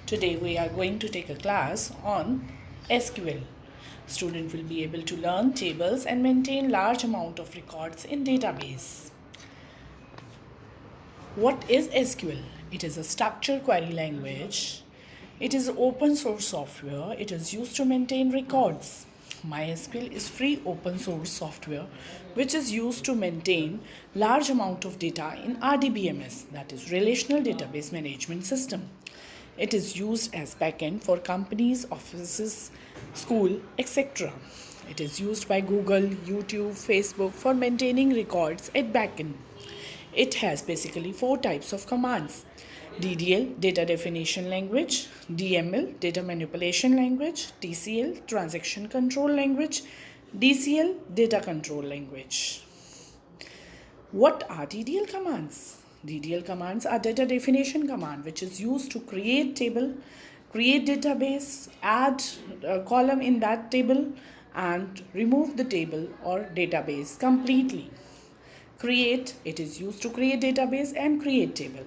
Today we are going to take a class on SQL. Student will be able to learn tables and maintain large amount of records in database. What is SQL? It is a structured query language. It is open source software. It is used to maintain records. MySQL is free open source software which is used to maintain large amount of data in RDBMS, that is Relational Database Management System. It is used as backend for companies, offices, school, etc. It is used by Google, YouTube, Facebook for maintaining records at backend. It has basically four types of commands: DDL, data definition language; DML, data manipulation language; TCL, transaction control language; DCL, data control language. What are DDL commands? DDL commands are data definition command which is used to create table, create database, add a column in that table and remove the table or database completely. Create, it is used to create database and create table.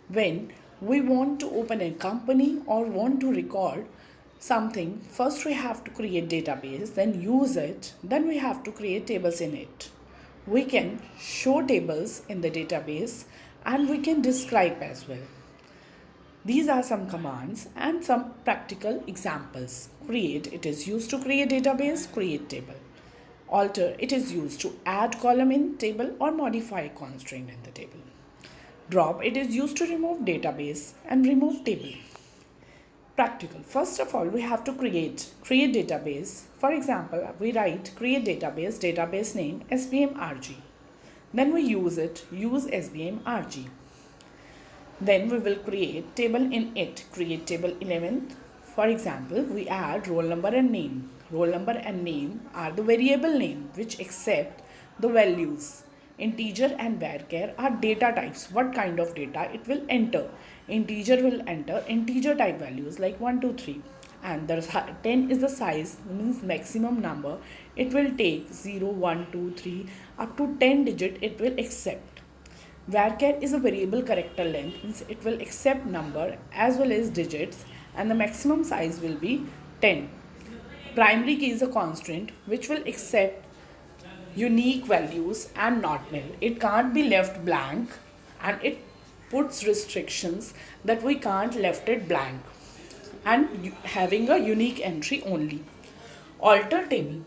When we want to open a company or want to record something, first we have to create database, then use it, then we have to create tables in it. We can show tables in the database and we can describe as well. These are some commands and some practical examples. Create, it is used to create database, create table. Alter, it is used to add column in table or modify constraint in the table. Drop, it is used to remove database and remove table. Practical. First of all, we have to create database. For example, we write create database name SBMRG. Then we use SBMRG. Then we will create table in it. Create table 11th. For example, we add roll number and name. Roll number and name are the variable name which accept the values. Integer and varchar are data types. What kind of data it will enter? Integer will enter integer type values like 1, 2, 3. And the 10 is the size, means maximum number. It will take 0, 1, 2, 3 up to 10 digit it will accept. Varchar is a variable character length, means it will accept number as well as digits and the maximum size will be 10. Primary key is a constant which will accept unique values and not null. It can't be left blank and it puts restrictions that we can't left it blank and having a unique entry only. Alter table.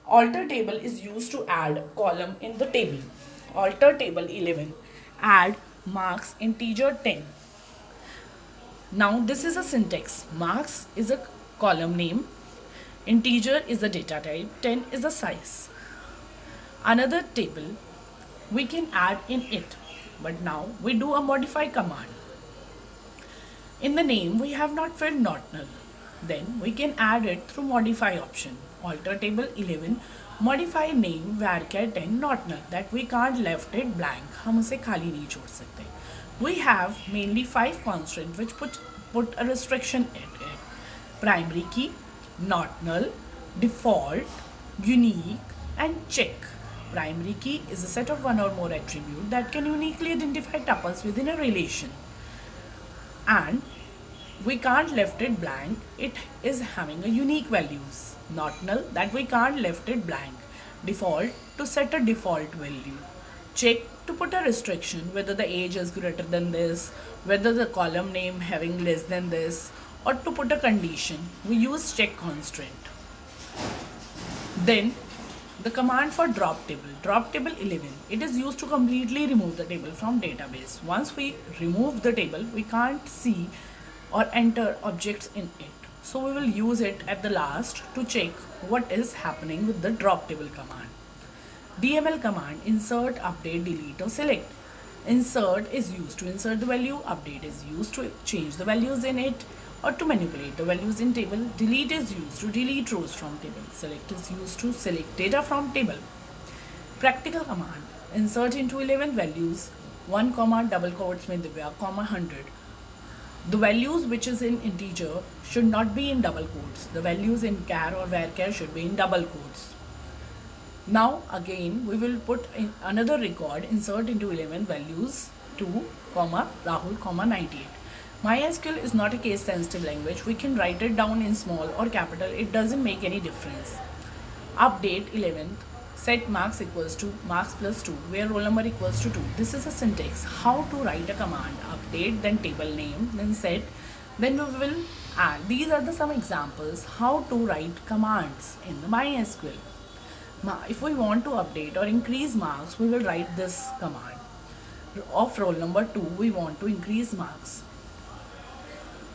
Alter table is used to add column in the table. Alter table 11. Add marks integer 10. Now this is a syntax. Marks is a column name. Integer is the data type. 10 is the size. Another table we can add in it. But now we do a modify command. In the name we have not filled not null. Then we can add it through modify option. Alter table 11. Modify name varchar 10 not null, that we can't left it blank. हम उसे खाली नहीं छोड़ सकते. We have mainly 5 constraints which put a restriction in it. Primary key, not null, default, unique and check. Primary key is a set of one or more attributes that can uniquely identify tuples within a relation. And we can't left it blank, it is having a unique values. Not null, that we can't left it blank. Default, to set a default value. Check, to put a restriction whether the age is greater than this, whether the column name having less than this, or to put a condition. We use check constraint. Then the command for drop table 11. It is used to completely remove the table from database. Once we remove the table, we can't see or enter objects in it. So we will use it at the last to check what is happening with the drop table command. DML command, insert, update, delete or select. Insert is used to insert the value, update is used to change the values in it or to manipulate the values in table. Delete is used to delete rows from table. Select is used to select data from table. Practical command, insert into 11 values, 1 comma double quotes में Divya comma 100. The values which is in integer should not be in double quotes. The values in char or varchar should be in double quotes. Now again we will put in another record, insert into 11 values 2 comma Rahul comma 98. MySQL is not a case sensitive language. We can write it down in small or capital. It doesn't make any difference. Update 11th. Set marks equals to marks plus 2 where roll number equals to 2. This is a syntax. How to write a command. Update, then table name, then set, then we will add. These are the some examples how to write commands in the MySQL. If we want to update or increase marks, we will write this command. Of roll number 2, we want to increase marks.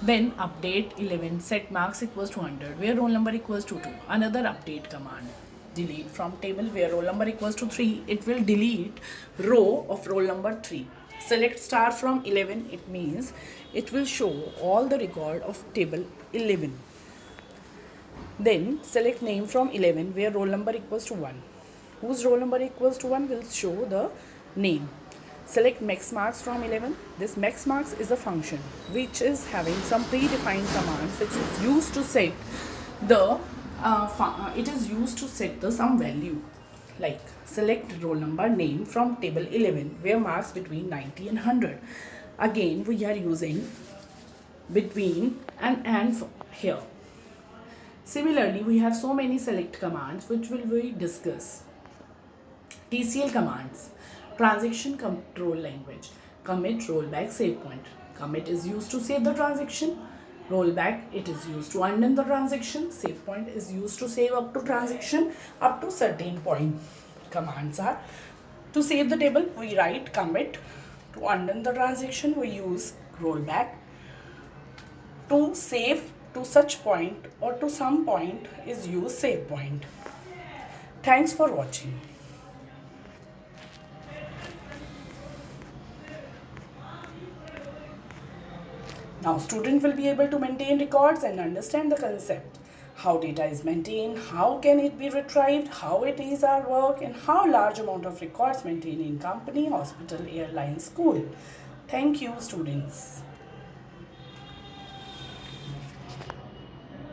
Then update 11 set marks equals to 100 where roll number equals to 2. Another update command. Delete from table where roll number equals to 3. It will delete row of roll number 3. Select star from 11. It means it will show all the record of table 11. Then select name from 11 where roll number equals to 1. Whose roll number equals to 1 will show the name. Select max marks from 11. This max marks is a function which is having some predefined commands which is used to set the some value, like select roll number name from table 11 where marks between 90 and 100. Again we are using between and here. Similarly, we have so many select commands which will we discuss. TCL commands. Transaction control language. Commit, rollback, save point. Commit is used to save the transaction. Rollback, it is used to undo the transaction. Save point is used to save up to transaction up to certain point. Commands are to save the table, we write commit. To undo the transaction, we use rollback. To save to such point or to some point is use save point. Thanks for watching. Now student will be able to maintain records and understand the concept. How data is maintained, how can it be retrieved, how it is our work, and how large amount of records maintained in company, hospital, airline, school. Thank you students.